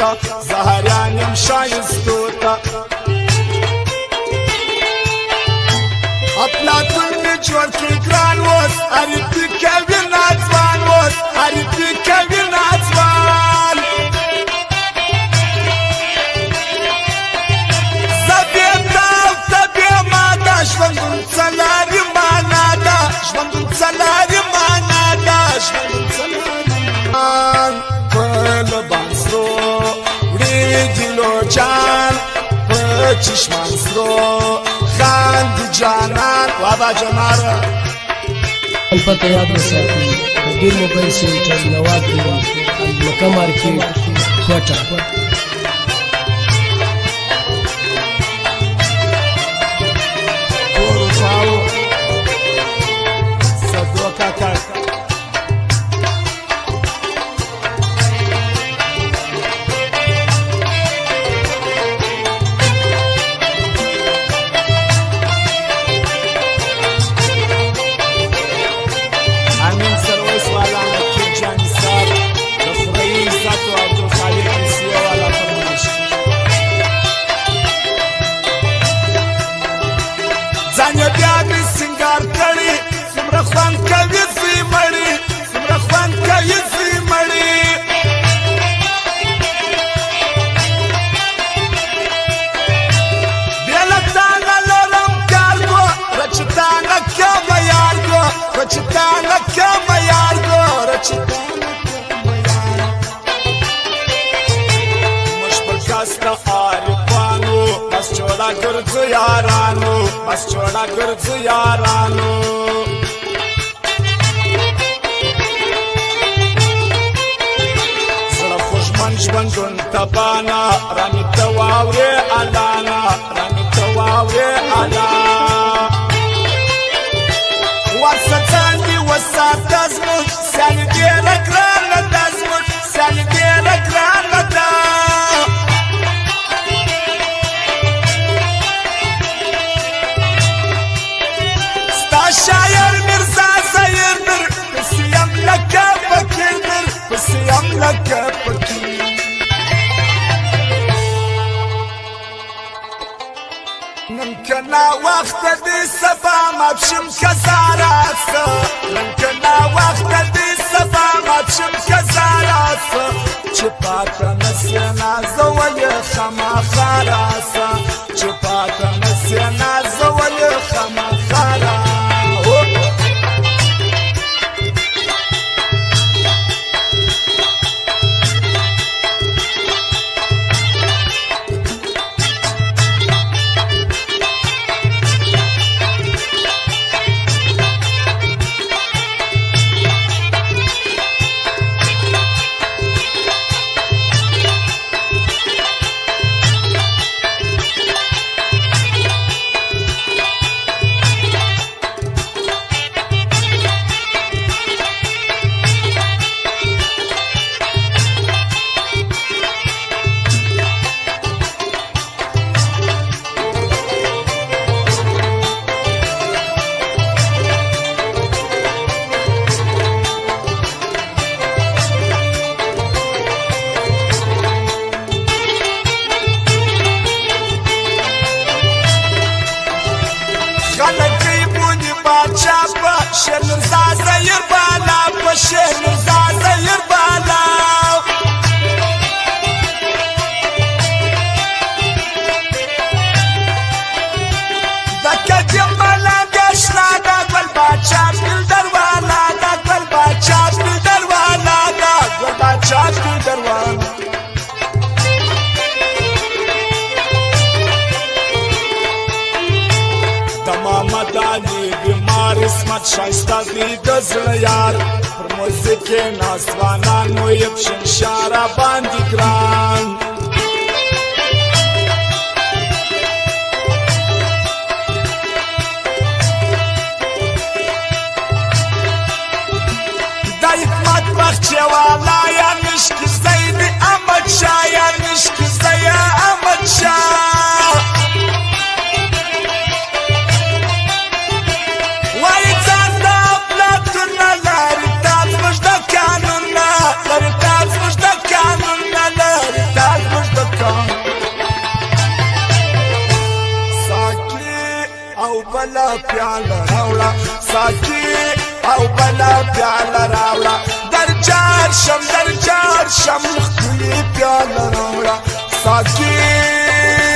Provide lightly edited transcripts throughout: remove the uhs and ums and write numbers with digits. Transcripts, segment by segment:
تا زهریان یم شایستو تا افلاطون می جوړ کړي ګران اوس اریتی کوي ناځوان اوس اریتی کوي ناځوان ژوندون څلاري معنا ده ژوندون څلاري معنا ده ژوندون څلاري په لبان سرو وړي دلو جان په چشمان سرو خاندي جانان وابا جناره البته یاد وساتئ د ډیر موبایل سنټر نواب مکه مارکیټ کوټه ګرځو یارانو بس چوڑا ګرځو یارانو زړه خوشمن ژوندون تبانا راني ته واورې الانا راني ته واورې الا ورسه څاندې وساته زموږ سیالي ډېره ګرانه ده زموږ سیالي ډېره ګرانه ده شاعر مرزا زهیر در پسیم لکه فکر در پسیم لکه فکر نمکنه وقت دی سبا مبشم کزاراسا نمکنه وقت دی سبا مبشم کزاراسا چپاتا نسینا زولی خما خاراسا چپاتا نسینا زولی خما خاراسا شیر مرزا زهیر بالا په شیر مرزا زهیر بالا دکه جمالا گشنا دا گل باچا بلدر والا دا گل باچا بلدر والا دا گل باچا بلدر والا محمد علي بیمار اسمت شایسته دی د زړه یار پر موزیک یې ناځوانانو یې شمشاره باندې ګران د حکمت بخچې والا یا مشک زید احمد شاه یا مشک زید احمد شاه لري تاج مجد قانون بلا پیاله راوړه ساقي او بلا پیاله راوړه درجار شم ښکلې پیاله راوړه ساقي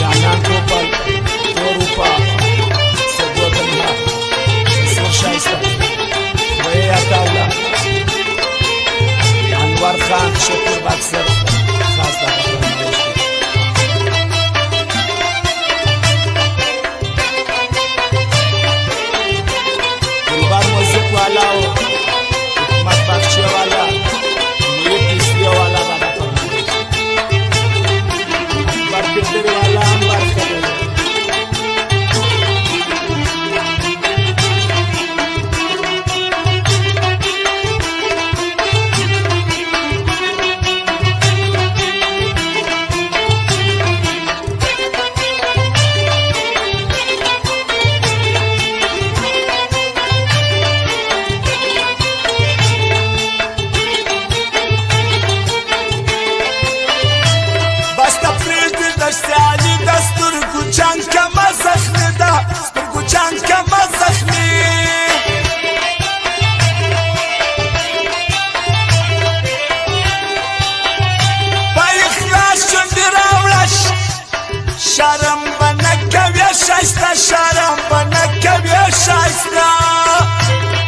شانان گوپل اروپا سبوتنها اسمر شایسته وی اکاولا انوار خان شکر بکسر خاص داخل گلبار موزیک والا و حکمت بخشی والا موی پیسلی والا دادا Berdiri alam barkada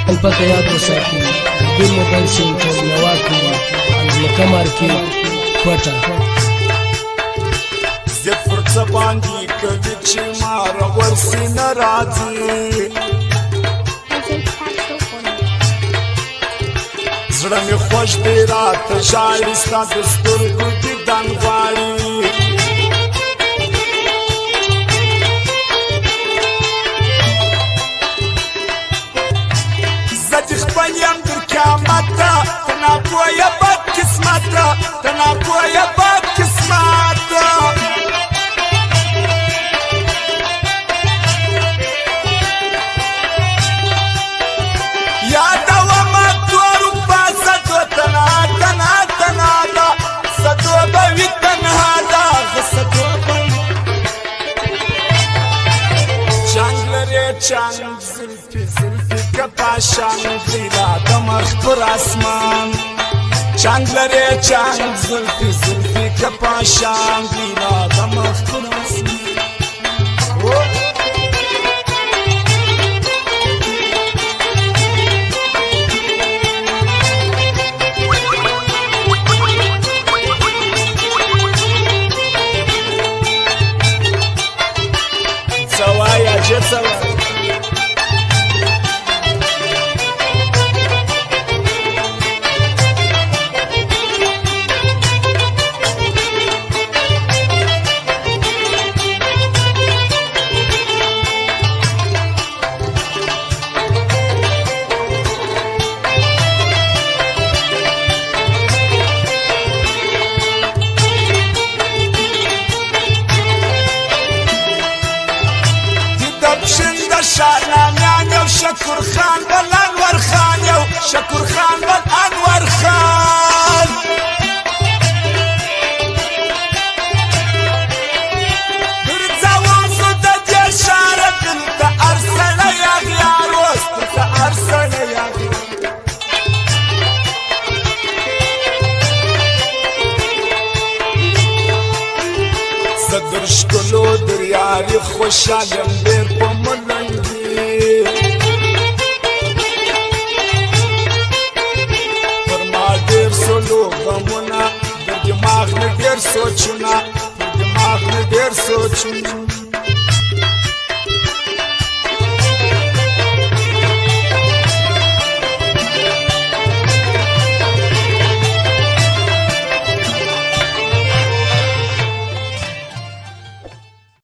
البته یاد وساتئ دې موبایل سنټر نوا کړی لکه مارکیټ کوټه زه پر څه باندې کوي چې مار ورسي نه راځي زړه مې خوښ دی راته ژاړي ستا د سترګو دیدن غواړي یم در قیامت تنا پویا بد قسمت تنا پویا بد قسمت یادا و ما تورو پاسا دو تنا دا سدو بوی تنها دا سدو بوی چنگ لره چنگ زلفی کپاشان دیلا دمخ پر اسمان چنگ لره چنگ زلفی کپاشان دیلا دمخ پر اسمان سوایا جه سوایا شکر خان بل انور خان یو شکر خان بل انور خان پر زوازو د دې شاره دلته ارسنه یاغیار اوس دلته ارسنه یاغیار زه در ښکلو در یاري خوشحالم ډېر په ملنګي غمونه در دماغ مې ډېر سوچونه